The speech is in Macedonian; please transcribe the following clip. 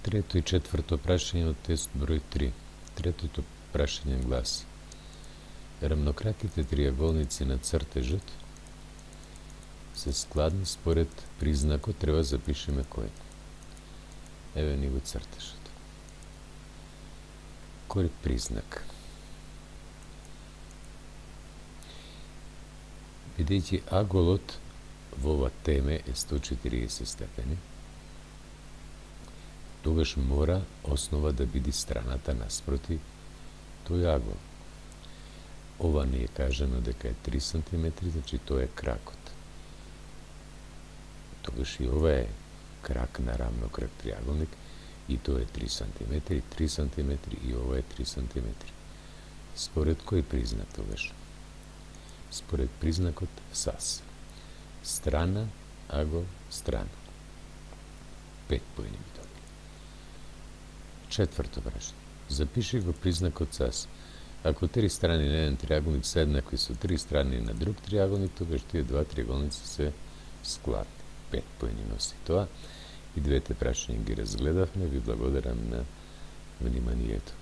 Трето и четврто прашање од тест број 3. Третото прашање гласи: рамнокраките триаголници на цртежот се складни според признакот, треба запишеме кој. Еве ни го цртежот. Кој е признак? Бидејќи аголот во ова теме е 140 степени, тогаш мора основа да биде страната наспроти тој агол. Ова не е кажано дека е 3 см, значи тоа е кракот. Тогаш и ова е крак на рамнокрак триаголник и тоа е 3 см, 3 см и ова е 3 см. Според кој признак тогаш? Според признакот САС. Страна, агол, страна. 5 поени ми добили. Четврто прашање. Запиши го признакот САС. Ако 3 страни на еден триаголник се еднакви со 3 страни на друг триаголник, тогаш тие два триаголници се складни. 5 поени носи тоа. И двете прашања ги разгледавме. Ви благодарам на вниманието.